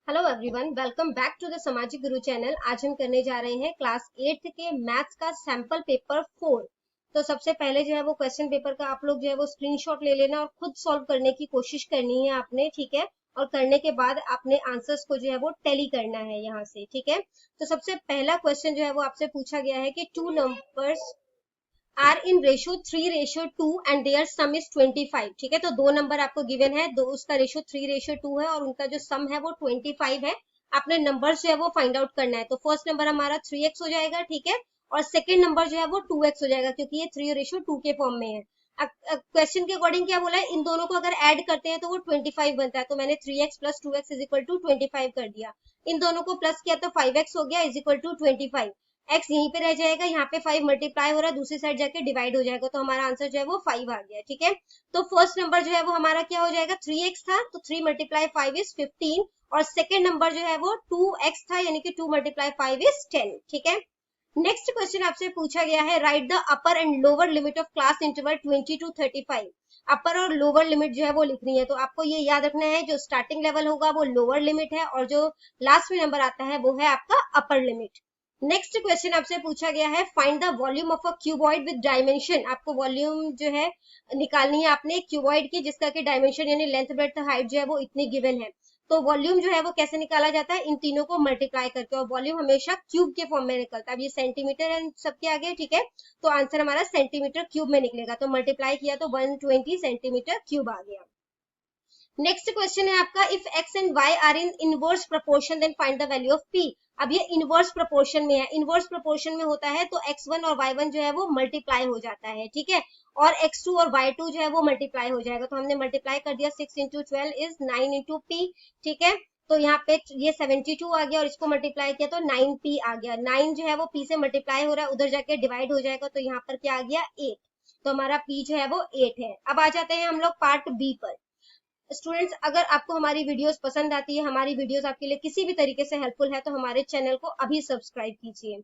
Hello everyone, welcome back to the Samajik Guru channel. आज हम करने जा रहे हैं क्लास 8th के मैथ्स का सैंपल पेपर 4। तो सबसे पहले जो है वो क्वेश्चन पेपर का आप लोग जो है वो स्क्रीनशॉट ले लेना और खुद सॉल्व करने की कोशिश करनी है आपने, ठीक है। और करने के बाद आपने आंसर्स को जो है वो टैली करना है यहाँ से, ठीक है। तो सबसे पहला क्वेश्चन जो है वो आपसे पूछा गया है कि two numbers are in ratio 3:2 and their sum is 25, ठीक है। तो दो नंबर आपको गिवन है, दो उसका रेशियो 3:2 है और उनका जो सम है वो 25 है। आपने नंबर जो है वो फाइंड आउट करना है। तो फर्स्ट नंबर हमारा 3x हो जाएगा, ठीक है। और सेकंड नंबर जो है वो 2x हो जाएगा क्योंकि ये 3:2 के फॉर्म में है। क्वेश्चन के अकॉर्डिंग क्या बोला है, इन दोनों को अगर ऐड करते हैं तो वो 25 बनता है। तो मैंने 3x + 2x = 25 कर दिया। इन दोनों को प्लस किया तो 5x हो गया = 25। x यहीं पे रह जाएगा, यहाँ पे 5 मल्टीप्लाई हो रहा है, दूसरी साइड जाके डिवाइड हो जाएगा। तो हमारा आंसर जो है वो 5 आ गया, ठीक है। तो फर्स्ट नंबर जो है वो हमारा क्या हो जाएगा, 3x था तो 3 × 5 = 15। और सेकेंड नंबर जो है वो 2x था यानी कि 2 × 5 = 10, ठीक है। नेक्स्ट क्वेश्चन आपसे पूछा गया है, right the upper and lower limit of class interval 20 to 35। अपर और लोअर लिमिट जो है वो लिखनी है। तो आपको ये याद रखना है, जो स्टार्टिंग लेवल होगा वो लोअर लिमिट है और जो लास्ट में नंबर आता है वो है आपका अपर लिमिट। नेक्स्ट क्वेश्चन आपसे पूछा गया है, find the volume of a cuboid with dimension. आपको वॉल्यूम जो है निकालनी है आपने क्यूबॉइड की, जिसका कि डायमेंशन यानी लेंथ ब्रेड्थ हाइट जो है वो इतनी गिवन है। तो वॉल्यूम जो है वो कैसे निकाला जाता है, इन तीनों को मल्टीप्लाई करके, और वॉल्यूम हमेशा क्यूब के फॉर्म में निकलता है। अब ये सेंटीमीटर है सबके आगे, ठीक है। तो आंसर हमारा सेंटीमीटर क्यूब में निकलेगा। तो मल्टीप्लाई किया तो 120 सेंटीमीटर क्यूब आ गया। नेक्स्ट क्वेश्चन है आपका, if x and y are in inverse proportion then find the value of p। अब ये इनवर्स प्रोपोर्शन में है, इनवर्स प्रोपोर्शन में होता है तो x1 और y1 जो है वो मल्टीप्लाई हो जाता है, ठीक है। और x2 और y2 जो है वो मल्टीप्लाई हो जाएगा। तो हमने मल्टीप्लाई कर दिया, 6 × 12 = 9 × p, ठीक है। तो यहाँ पे ये 72 आ गया और इसको मल्टीप्लाई किया तो 9p आ गया। 9 जो है वो p से मल्टीप्लाई हो रहा है, उधर जाके डिवाइड हो जाएगा। तो यहाँ पर क्या आ गया, 8। तो हमारा p जो है वो 8 है। अब आ जाते हैं हम लोग पार्ट बी पर। स्टूडेंट्स, अगर आपको हमारी वीडियोस पसंद आती है, हमारी वीडियोस आपके लिए किसी भी तरीके से हेल्पफुल है, तो हमारे चैनल को अभी सब्सक्राइब कीजिए।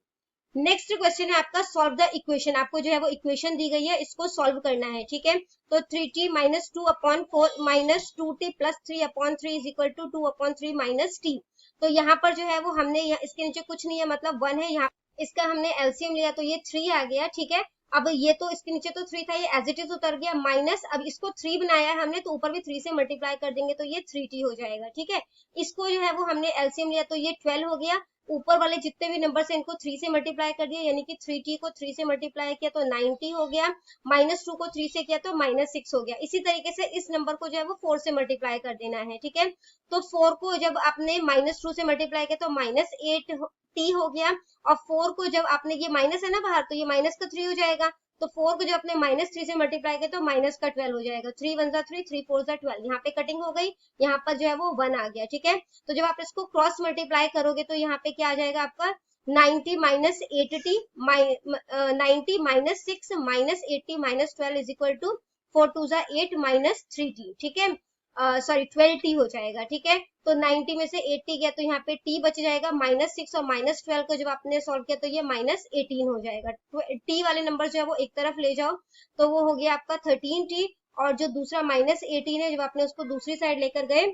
नेक्स्ट क्वेश्चन है आपका, सॉल्व द इक्वेशन। आपको जो है वो इक्वेशन दी गई है, इसको सॉल्व करना है, ठीक है। तो 3t - 2/4 - 2t + 3/3 = 2/3 - t। तो यहाँ पर जो है वो हमने इसके नीचे कुछ नहीं है, मतलब 1 है। यहाँ इसका हमने एलसीएम लिया तो ये 3 आ गया, ठीक है। अब ये तो इसके नीचे तो 3 था, ये एज इट इज उतर गया, माइनस अब इसको 3 बनाया है हमने, तो ऊपर भी 3 से मल्टीप्लाई कर देंगे तो ये 3t हो जाएगा, ठीक है। इसको जो है वो हमने एलसीएम लिया तो ये 12 हो गया। ऊपर वाले जितने भी नंबर से इनको 3 से मल्टीप्लाई कर दिया, यानी कि 3t को 3 से मल्टीप्लाई किया तो 9t हो गया। -2 को 3 से किया तो -6 हो गया। इसी तरीके से इस नंबर को जो है वो 4 से मल्टीप्लाई कर देना है, ठीक है। तो 4 को जब आपने -2 से मल्टीप्लाई किया तो -8t हो गया। और 4 को जब आपने, ये माइनस है ना बाहर, तो ये माइनस का 3 हो जाएगा। तो 4 को जब आपने -3 से मल्टीप्लाई किया तो माइनस का 12 हो जाएगा। 3 × 1 = 3, 3 × 4 = 12। यहाँ पे कटिंग हो गई, यहाँ पर जो है वो 1 आ गया, ठीक है। तो जब आप इसको क्रॉस मल्टीप्लाई करोगे तो यहाँ पे क्या आ जाएगा आपका, 90 - 8t 90 - 6 - 80 - 12 = 4 × 2 = 8 - 3t, ठीक है। सॉरी 12t हो जाएगा, ठीक है। तो 90 में से 80 गया तो यहाँ पे t बच जाएगा। -6 और -12 को जब आपने सॉल्व किया तो ये -18 हो जाएगा। तो t वाले नंबर जो है वो एक तरफ ले जाओ तो वो हो गया आपका 13t। और जो दूसरा -18 है, जब आपने उसको दूसरी साइड लेकर गए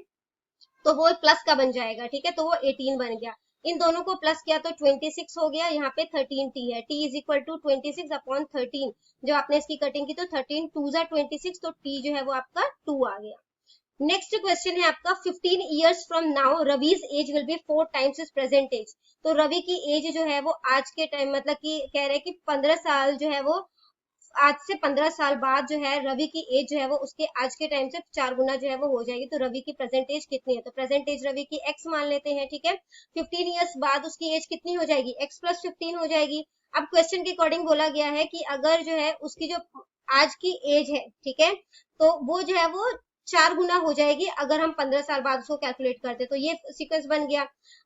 तो वो प्लस का बन जाएगा, ठीक है। तो वो 18 बन गया। इन दोनों को प्लस किया तो 26 हो गया। यहाँ पे 13t है, t = 26/13। जो आपने इसकी कटिंग की तो 13 × 2 = 26, तो t जो है वो आपका 2 आ गया। नेक्स्ट क्वेश्चन है आपका, 15 years from now Ravi's age will be 4 times his present age। तो रवि की एज जो है वो आज के टाइम, मतलब कि कह रहे हैं कि 15 साल जो है वो, आज से 15 साल बाद जो है रवि की एज जो है वो उसके आज के टाइम से 4 गुना जो है वो हो जाएगी। तो रवि की प्रेजेंट एज कितनी है, तो प्रेजेंट एज रवि की x मान लेते हैं, ठीक है। 15 ईयर्स बाद उसकी एज कितनी हो जाएगी, x + 15 हो जाएगी। अब क्वेश्चन के अकॉर्डिंग बोला गया है कि अगर जो है उसकी जो आज की एज है, ठीक है, तो वो जो है वो 4 गुना हो जाएगी अगर हम 15 साल बाद उसको कैलकुलेट करते। तो ये सीक्वेंस बन गया।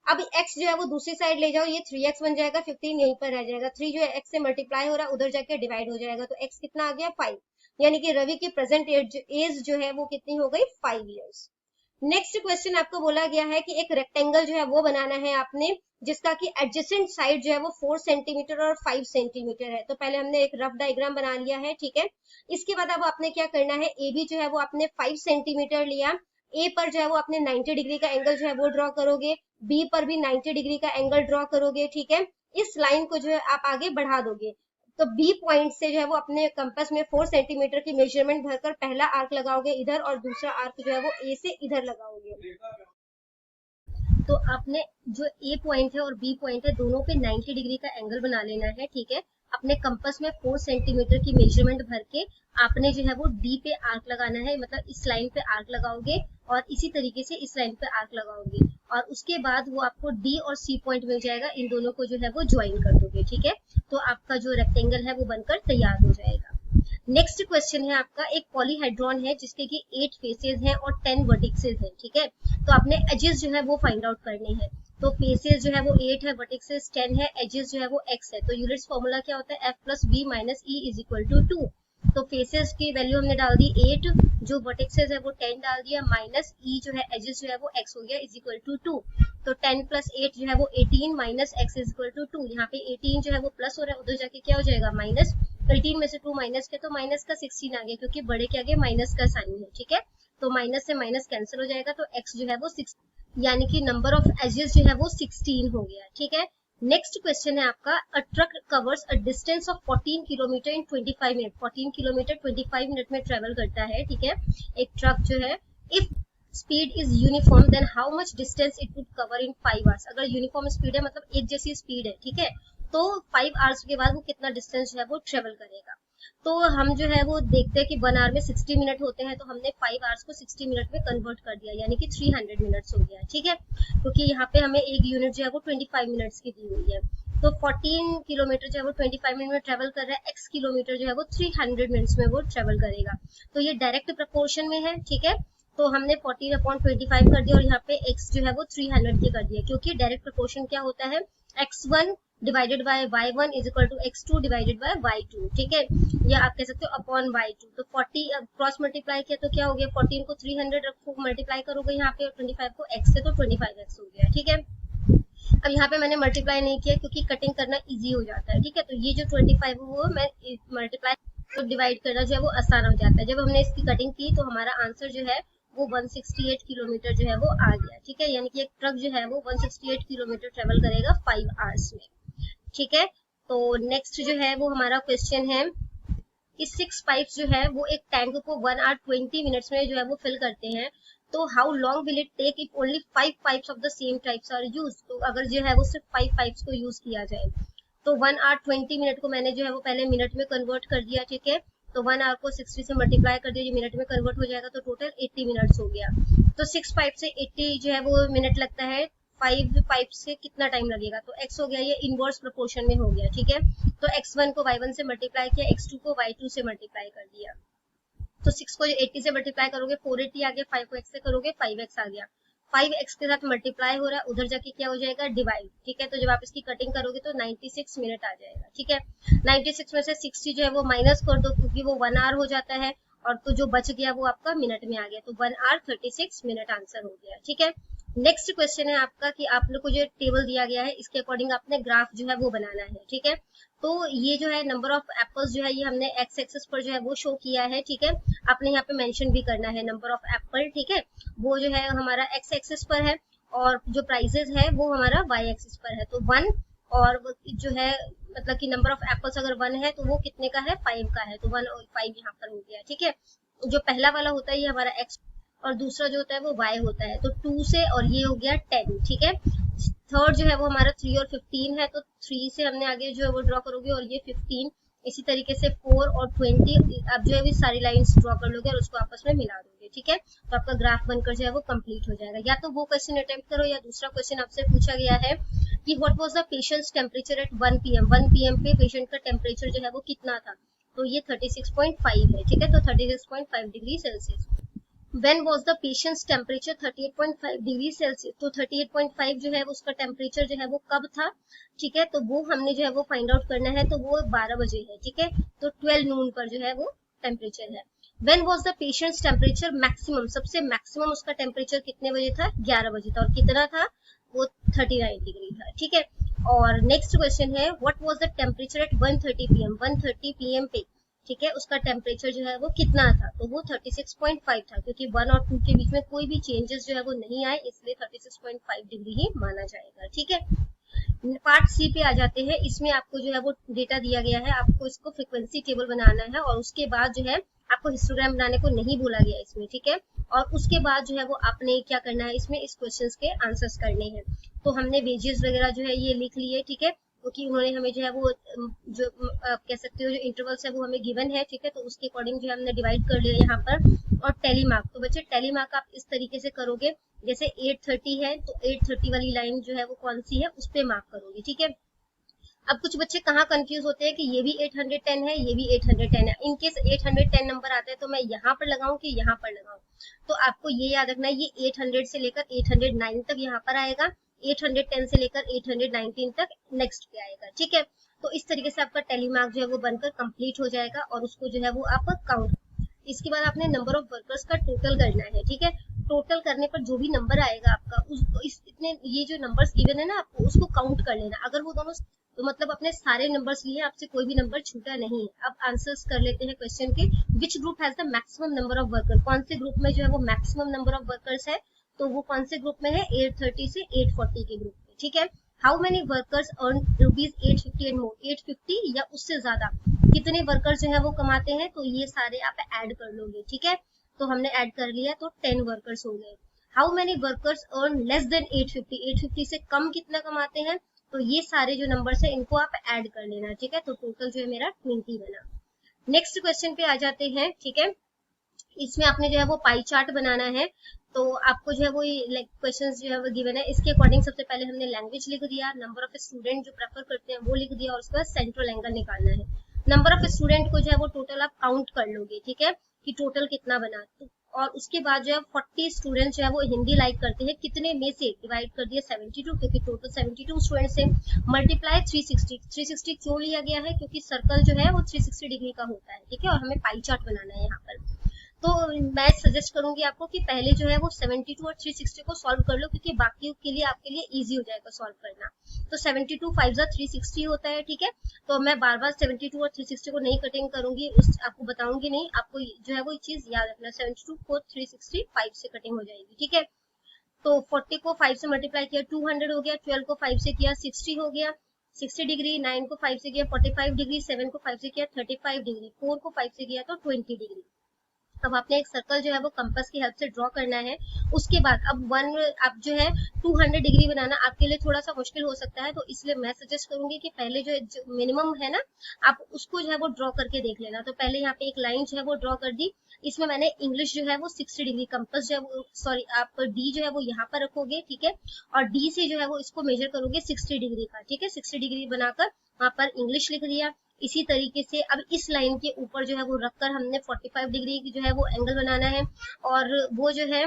अब x जो है वो दूसरी साइड ले जाओ, ये 3x बन जाएगा, 15 यहीं पर रह जाएगा। 3 जो है x से मल्टीप्लाई हो रहा है, उधर जाके डिवाइड हो जाएगा। तो x कितना आ गया, 5। यानी कि रवि की प्रेजेंट एज जो है वो कितनी हो गई, 5 इयर्स। नेक्स्ट क्वेश्चन आपको बोला गया है कि एक रेक्टेंगल जो है वो बनाना है आपने, जिसका कि एडजेसेंट साइड जो है वो 4 सेंटीमीटर और 5 सेंटीमीटर है। तो पहले हमने एक रफ डायग्राम बना लिया है, ठीक है। इसके बाद अब आपने क्या करना है, AB जो है वो आपने 5 सेंटीमीटर लिया, ए पर जो है वो अपने 90 डिग्री का एंगल जो है वो ड्रॉ करोगे, बी पर भी 90 डिग्री का एंगल ड्रॉ करोगे, ठीक है। इस लाइन को जो है आप आगे बढ़ा दोगे, तो बी पॉइंट से जो है वो अपने कंपास में 4 सेंटीमीटर की मेजरमेंट भरकर पहला आर्क लगाओगे इधर, और दूसरा आर्क जो है वो ए से इधर लगाओगे। तो आपने जो ए पॉइंट है और बी पॉइंट है दोनों पे 90 डिग्री का एंगल बना लेना है, ठीक है। अपने कंपास में 4 सेंटीमीटर की मेजरमेंट भर के आपने जो है वो डी पे आर्क लगाना है, मतलब इस लाइन पे आर्क लगाओगे और इसी तरीके से इस लाइन पे आर्क लगाओगे, और उसके बाद वो आपको डी और सी पॉइंट मिल जाएगा, इन दोनों को जो है वो ज्वाइन कर दोगे, ठीक है। तो आपका जो रेक्टेंगल है वो बनकर तैयार हो जाएगा। नेक्स्ट क्वेश्चन है आपका, एक पॉलीहेड्रॉन है जिसके कि 8 फेसेस हैं और 10 वर्टिसेस हैं, ठीक है। तो आपने एजेस जो है वो फाइंड आउट करने हैं। तो फेसेस जो है वो 8 है, वर्टिसेस 10 है, एजेस जो है वो x है। तो यूलर्स फॉर्मूला क्या होता है, f plus b minus e is equal to 2। तो फेसेस की वैल्यू हमने डाल दी 8, जो वर्टिसेस है वो 10 डाल दिया, माइनस e जो है एजेस जो है वो x हो गया इज इक्वल टू 2। तो 10 प्लस 8 जो है वो 18 minus x is equal to 2। यहाँ पे 18 जो है वो प्लस हो रहा है, उधर जाके क्या हो जाएगा माइनस। 18 में से 2 माइनस के तो माइनस का 16 आ गया, क्योंकि बड़े के आगे माइनस का साइन है, ठीक है। तो माइनस से माइनस कैंसिल हो जाएगा, तो x जो है वो 6, यानी कि नंबर ऑफ एजेस जो है वो 16 हो गया, ठीक है। नेक्स्ट क्वेश्चन है आपका, a truck covers a distance of 14 kilometre in 25 minute. 14 kilometre 25 minute में ट्रेवल करता है, ठीक है, एक ट्रक जो है। If speed is uniform then how much distance it would cover in 5 hours. अगर यूनिफॉर्म स्पीड है, मतलब एक जैसी स्पीड है, ठीक है, तो 5 आवर्स के बाद वो कितना डिस्टेंस जो है वो ट्रेवल करेगा। तो हम जो है वो देखते हैं कि 1 आवर में 60 मिनट होते हैं, तो हमने 5 आवर्स को 60 मिनट में कन्वर्ट कर दिया, यानी कि 300 मिनट्स हो गया, ठीक है, क्योंकि यहाँ पे हमें एक यूनिट जो है वो 25 मिनट्स की दी हुई है। तो 14 किलोमीटर जो है वो 25 मिनट में ट्रेवल कर रहा है, x किलोमीटर जो है वो 300 मिनट्स में वो ट्रेवल करेगा। तो ये डायरेक्ट प्रपोर्शन में है, ठीक है। तो हमने 14/25 कर दिया, और यहाँ पे x जो है वो 300 की कर दिया, क्योंकि डायरेक्ट प्रपोर्शन क्या होता है, x1 divided by y1 is equal to x2 divided by y2, ठीक है, या आप कह सकते हो अपॉन y2। तो 40 क्रॉस मल्टीप्लाई किया तो क्या हो गया, 14 को 300 रखो, मल्टीप्लाई करोगे यहाँ पे, और 25 को x से, तो 25x हो गया, ठीक है। अब यहाँ पे मैंने मल्टीप्लाई नहीं किया क्योंकि कटिंग करना इजी हो जाता है, ठीक है। तो ये जो 25 वो मैं मल्टीप्लाई तो डिवाइड करना जो है वो आसान हो जाता है। जब हमने इसकी कटिंग की तो हमारा आंसर जो है वो 168 किलोमीटर जो है वो आ गया, ठीक है, यानी कि एक ट्रक जो है वो 168 किलोमीटर ट्रेवल करेगा 5 आवर्स में, ठीक है। तो नेक्स्ट जो है वो हमारा क्वेश्चन है कि 6 पाइप्स जो है वो एक टैंक को 1 आवर 20 मिनट्स में जो है वो फिल करते हैं। तो how long will it take if only 5 pipes of the same types are used. तो अगर जो है वो सिर्फ 5 पाइप्स को यूज किया जाए, तो 1 आवर 20 मिनट को मैंने जो है वो पहले मिनट में कन्वर्ट कर दिया, ठीक है। तो 1 आवर को 60 से मल्टीप्लाई कर दिया, ये मिनट में कन्वर्ट हो जाएगा, तो टोटल 80 मिनट्स हो गया। तो 6 पाइप से 80 जो है वो मिनट लगता है, 5 पाइप से कितना टाइम लगेगा, तो x हो गया, ये इनवर्स प्रोपोर्शन में हो गया, ठीक है। तो x1 को y1 से मल्टीप्लाई किया, x2 को y2 से मल्टीप्लाई कर दिया। तो 6 को 80 से मल्टीप्लाई करोगे 480 आ गया, 5 को x से करोगे 5x आ गया, 5x के साथ मल्टीप्लाई हो रहा है, उधर जाके क्या हो जाएगा डिवाइड, ठीक है। तो जब आप इसकी कटिंग करोगे तो 96 मिनट आ जाएगा, ठीक है। 96 में से 60 जो है वो माइनस कर दो, क्योंकि वो 1 आवर हो जाता है, और तो जो बच गया वो आपका मिनट में आ गया, तो 1 आवर 36 मिनट आंसर हो गया, ठीक है। नेक्स्ट क्वेश्चन है आपका कि आप लोग को जो टेबल दिया गया है इसके अकॉर्डिंग आपने ग्राफ जो है वो बनाना है, ठीक है। तो ये जो है नंबर ऑफ एप्पल्स जो है ये हमने एक्स एक्सिस पर जो है वो शो किया है, ठीक है। आपने यहाँ पे मेंशन भी करना है नंबर ऑफ एप्पल, ठीक है, वो जो है हमारा एक्स एक्सिस पर है, और जो प्राइजेस है वो हमारा वाई एक्सिस पर है। तो 1 और जो है मतलब कि नंबर ऑफ एप्पल्स अगर 1 है तो वो कितने का है, 5 का है, तो 1 और 5 यहाँ पर हो गया, ठीक है। जो पहला वाला होता है ये हमारा एक्स, और दूसरा जो होता है वो y होता है, तो 2 से, और ये हो गया 10, ठीक है। थर्ड जो है वो हमारा 3 और 15 है, तो 3 से हमने आगे जो है वो ड्रॉ करोगे, और ये 15, इसी तरीके से 4 और 20 अब जो है सारी लाइंस ड्रॉ कर लोगे और उसको आपस में मिला दोगे, ठीक है। तो आपका ग्राफ बनकर जो है वो कंप्लीट हो जाएगा। या तो वो क्वेश्चन अटेम्प्ट करो, या दूसरा क्वेश्चन आपसे पूछा गया है कि what was the patients temperature at 1 PM। 1 PM पे पेशेंट का टेम्परेचर जो है वो कितना था, तो ये 36.5 है, ठीक है। तो 36.5 degree Celsius. When was the patient's temperature 38.5 degree Celsius. तो 38.5 जो है उसका टेम्परेचर जो है वो कब था, ठीक है। तो वो हमने जो है वो फाइंड आउट करना है, तो वो 12 बजे है, ठीक है। तो 12 नून पर जो है वो टेम्परेचर है। When was the patient's temperature maximum। सबसे मैक्सिमम उसका टेम्परेचर कितने बजे था, 11 बजे था, और कितना था वो 39 डिग्री था, ठीक है। और नेक्स्ट क्वेश्चन है what was the temperature at 1:30 PM। 1:30 PM पे ठीक है, उसका टेम्परेचर जो है वो कितना था, तो वो 36.5 था, क्योंकि 1 और 2 के बीच में कोई भी चेंजेस जो है वो नहीं आए, इसलिए 36.5 डिग्री ही माना जाएगा। ठीक है, पार्ट सी पे आ जाते हैं। इसमें आपको जो है वो डेटा दिया गया है, आपको इसको फ्रीक्वेंसी टेबल बनाना है और उसके बाद जो है आपको हिस्टोग्राम बनाने को नहीं बोला गया इसमें। ठीक है, और उसके बाद जो है वो आपने क्या करना है, इसमें इस क्वेश्चंस के आंसर्स करने हैं। तो हमने वेजेस वगैरह जो है ये लिख लिए। ठीक है, क्योंकि उन्होंने हमें जो है वो जो आप कह सकते हो जो इंटरवल्स है वो हमें गिवन है। ठीक है, तो उसके अकॉर्डिंग जो है हमने डिवाइड कर लिया यहाँ पर। और टेलीमार्क, तो बच्चे टेलीमार्क आप इस तरीके से करोगे, जैसे 830 है तो 830 वाली लाइन जो है वो कौन सी है, उस पे मार्क करोगे। ठीक है, अब कुछ बच्चे कहाँ कंफ्यूज होते हैं कि ये भी 810 है, ये भी 810 है। इनकेस 810 नंबर आता है तो मैं यहाँ पर लगाऊं कि यहाँ पर लगाऊं, तो आपको ये याद रखना है, ये 800 से लेकर 809 तक यहाँ पर आएगा, 810 से लेकर 819 तक नेक्स्ट पे आएगा। ठीक है, तो इस तरीके से आपका टेलीमार्क जो है वो बनकर कंप्लीट हो जाएगा और उसको जो है वो आप काउंट। इसके बाद आपने नंबर ऑफ वर्कर्स का टोटल करना है। ठीक है, टोटल करने पर जो भी नंबर आएगा आपका, उसको इतने ये जो नंबर्स गिवन है ना आपको, उसको काउंट कर लेना। अगर वो दोनों, तो मतलब अपने सारे नंबर्स लिए, आपसे कोई भी नंबर छूटा नहीं है। अब आंसर्स कर लेते हैं क्वेश्चन के। Which group has the maximum number of worker, कौन से ग्रुप में जो है वो मैक्सिमम नंबर ऑफ वर्कर्स है, तो वो कौन से ग्रुप में है, 830 से 840 के ग्रुप में। ठीक है, how many workers earn rupees 850 and more, 850 या उससे ज्यादा कितने वर्कर्स जो है वो कमाते हैं, तो ये सारे आप ऐड कर लोगे। ठीक है, तो हमने ऐड कर लिया, तो 10 वर्कर्स हो गए। How many workers earn less than 850, 850 से कम कितना कमाते हैं, तो ये सारे जो नंबर्स है इनको आप ऐड कर लेना। ठीक है, तो टोटल जो है मेरा 20 बना। नेक्स्ट क्वेश्चन पे आ जाते हैं। ठीक है, इसमें आपने जो है वो पाई चार्ट बनाना है। तो आपको जो है वो लाइक क्वेश्चंस जो है वो गिवन है, इसके अकॉर्डिंग सबसे पहले हमने लैंग्वेज लिख दिया, नंबर ऑफ स्टूडेंट जो प्रेफर करते हैं वो लिख दिया, और उसके बाद सेंट्रल एंगल निकालना है। नंबर ऑफ स्टूडेंट को जो है वो टोटल आप काउंट कर लोगे। ठीक है, कि टोटल कितना बना, तो और उसके बाद जो है 40 स्टूडेंट जो है वो हिंदी लाइक करते हैं, कितने में से डिवाइड कर दिया 72, क्योंकि टोटल 72 स्टूडेंट्स है, मल्टीप्लाई 360। 360 क्यों लिया गया है, क्योंकि सर्कल जो है वो 360 डिग्री का होता है। ठीक है, और हमें पाई चार्ट बनाना है यहाँ पर। तो मैं सजेस्ट करूंगी आपको कि पहले जो है वो 72 और 360 को सॉल्व कर लो, क्योंकि बाकी के लिए आपके लिए इजी हो जाएगा सॉल्व करना। तो 72 5 360 होता है। ठीक है, तो मैं बार बार 72 और 360 को नहीं कटिंग करूंगी, उस आपको बताऊंगी नहीं, आपको जो है वो चीज याद रखना, 72 को 360 5 से कटिंग हो जाएगी। ठीक है, तो 40 को 5 से मल्टीप्लाई किया 200 हो गया, 12 को 5 से किया 60 हो गया 60 डिग्री, 9 को 5 से किया 45 डिग्री, 7 को 5 से किया 35 डिग्री, 4 को 5 से किया तो 20 डिग्री। अब आपने एक सर्कल जो है वो कंपास की हेल्प से ड्रॉ करना है। उसके बाद अब आप जो है 200 डिग्री बनाना आपके लिए थोड़ा सा मुश्किल हो सकता है, तो इसलिए मैं सजेस्ट करूंगी कि पहले जो मिनिमम है ना, आप उसको जो है वो ड्रॉ करके देख लेना। तो पहले यहाँ पे एक लाइन जो है वो ड्रॉ कर दी, इसमें मैंने इंग्लिश जो है वो 60 डिग्री, कंपास जो है वो सॉरी आप डी जो है वो यहाँ पर रखोगे। ठीक है, और डी से जो है वो इसको मेजर करोगे 60 डिग्री का। ठीक है, 60 डिग्री बनाकर वहां पर इंग्लिश लिख दिया। इसी तरीके से अब इस लाइन के ऊपर जो है वो रखकर हमने 45 डिग्री की जो है वो एंगल बनाना है, और वो जो है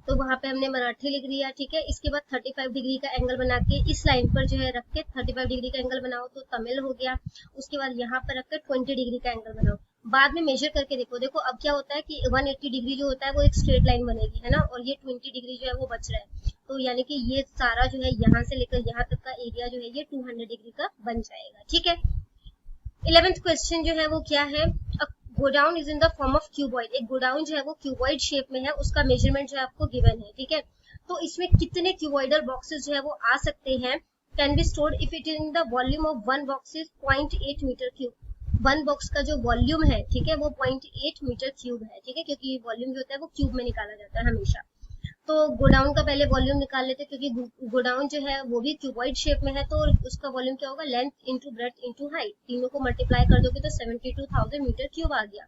तो वहां पे हमने मराठी लिख दिया। ठीक है, इसके बाद 35 डिग्री का एंगल बना के इस लाइन पर जो है रख के 35 डिग्री का एंगल बनाओ तो तमिल हो गया। उसके बाद यहाँ पर रखकर 20 डिग्री का एंगल बनाओ, बाद में मेजर करके देखो अब क्या होता है कि 180 डिग्री जो होता है वो एक स्ट्रेट लाइन बनेगी, है ना, और ये 20 डिग्री जो है वो बच रहा है। तो यानी कि ये सारा जो है यहाँ से लेकर यहाँ तक का एरिया जो है ये 200 डिग्री का बन जाएगा। ठीक है, 11th क्वेश्चन जो है वो क्या है, godown is in the form of cuboid, एक गोडाउन जो है वो क्यूबॉइड शेप में है, उसका मेजरमेंट जो है आपको गिवन है। ठीक है, तो इसमें कितने क्यूबॉइडल बॉक्सेस जो है वो आ सकते हैं, can be stored if it in the volume of one box is 0.8 metre cube. One box का जो वॉल्यूम है, ठीक है, वो 0.8 मीटर क्यूब है। ठीक है, क्योंकि वॉल्यूम जो होता है वो क्यूब में निकाला जाता है हमेशा। तो गोडाउन का पहले वॉल्यूम निकाल लेते, क्योंकि गोडाउन जो है वो भी क्यूबॉइड शेप में है, तो उसका वॉल्यूम क्या होगा, length into breadth into height, तीनों को मल्टीप्लाई कर दोगे तो 72,000 मीटर क्यूब आ गया।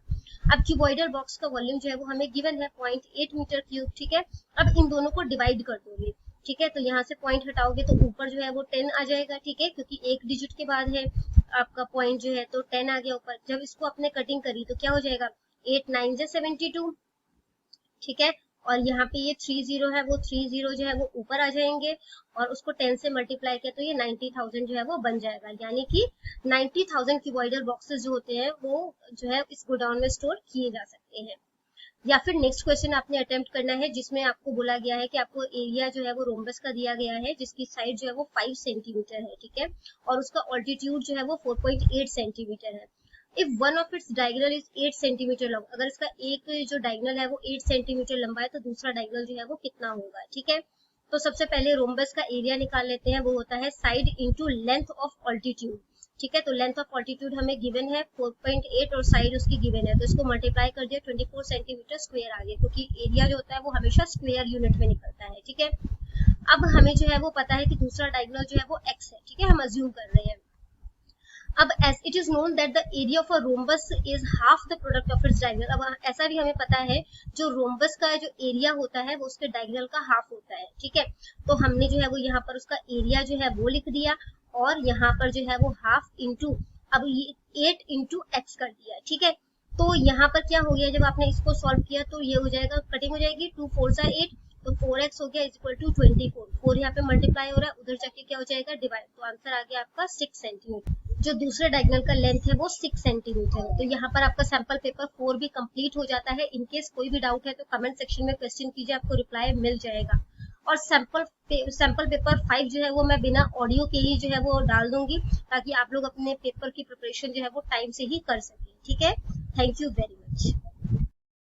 अब क्यूबॉइडल बॉक्स का वॉल्यूम जो है वो हमें गिवन है 0.8 मीटर क्यूब। ठीक है, अब इन दोनों को डिवाइड कर दोगे। ठीक है, तो यहाँ से पॉइंट हटाओगे तो ऊपर जो है वो 10 आ जाएगा। ठीक है, क्योंकि एक डिजिट के बाद है आपका पॉइंट जो है, तो 10 आ गया ऊपर। जब इसको आपने कटिंग करी तो क्या हो जाएगा, 8 9 से 72। ठीक है, और यहाँ पे ये 30 है, वो 30 जो है वो ऊपर आ जाएंगे, और उसको 10 से मल्टीप्लाई किया तो ये 90,000 जो है वो बन जाएगा। यानी कि 90,000 क्यूबॉइडल बॉक्सेस जो होते हैं वो जो है इस गोडाउन में स्टोर किए जा सकते हैं। या फिर नेक्स्ट क्वेश्चन आपने अटेम्प्ट करना है, जिसमें आपको बोला गया है कि आपको एरिया जो है वो रोम्बस का दिया गया है, जिसकी साइड जो है वो 5 सेंटीमीटर है। ठीक है, और उसका ऑल्टीट्यूड जो है वो 4.8 सेंटीमीटर है। If one of its diagonal is 8 centimetre long, अगर इसका एक जो डायगोनल है वो 8 सेंटीमीटर लंबा है तो दूसरा डायगोनल जो है वो कितना होगा। ठीक है, तो सबसे पहले रोम्बस का एरिया निकाल लेते हैं, वो होता है side into length of altitude. ठीक है, तो लेंथ ऑफ ऑल्टीट्यूड हमें गिवन है 4.8 और साइड उसकी गिवन है, तो इसको मल्टीप्लाई कर दिया 24 सेंटीमीटर स्क्वायर आ गया, क्योंकि एरिया जो होता है वो हमेशा स्क्वायर यूनिट में निकलता है। ठीक है, अब हमें जो है वो पता है कि दूसरा डायगोनल जो है वो x है। ठीक है, हम अज्यूम कर रहे हैं। अब as it is known that the area of a rhombus is half the product of its diagonal, अब ऐसा भी हमें पता है जो रोम्बस का जो एरिया होता है वो उसके डायगोनल का हाफ होता है। ठीक है, तो हमने जो है वो यहाँ पर उसका एरिया जो है वो लिख दिया और यहाँ पर जो है वो हाफ इंटू अब ये 8 इंटू एक्स कर दिया। ठीक है, तो यहाँ पर क्या हो गया, जब आपने इसको सॉल्व किया तो ये हो जाएगा, कटिंग हो जाएगी, 2 4 8, तो 4x हो गया इज इक्वल टू 24, 4 यहाँ पे मल्टीप्लाई हो रहा है, उधर जाके क्या हो जाएगा डिवाइड, तो आंसर आ गया आपका 6 सेंटीमीटर। जो दूसरे डायगोनल का लेंथ है वो 6 सेंटीमीटर है। तो यहाँ पर आपका सैंपल पेपर 4 भी कंप्लीट हो जाता है। इनकेस कोई भी डाउट है तो कमेंट सेक्शन में क्वेश्चन कीजिए, आपको रिप्लाई मिल जाएगा। और सैंपल पेपर 5 जो है वो मैं बिना ऑडियो के ही जो है वो डाल दूंगी, ताकि आप लोग अपने पेपर की प्रिपरेशन जो है वो टाइम से ही कर सकें। ठीक है, थैंक यू वेरी मच।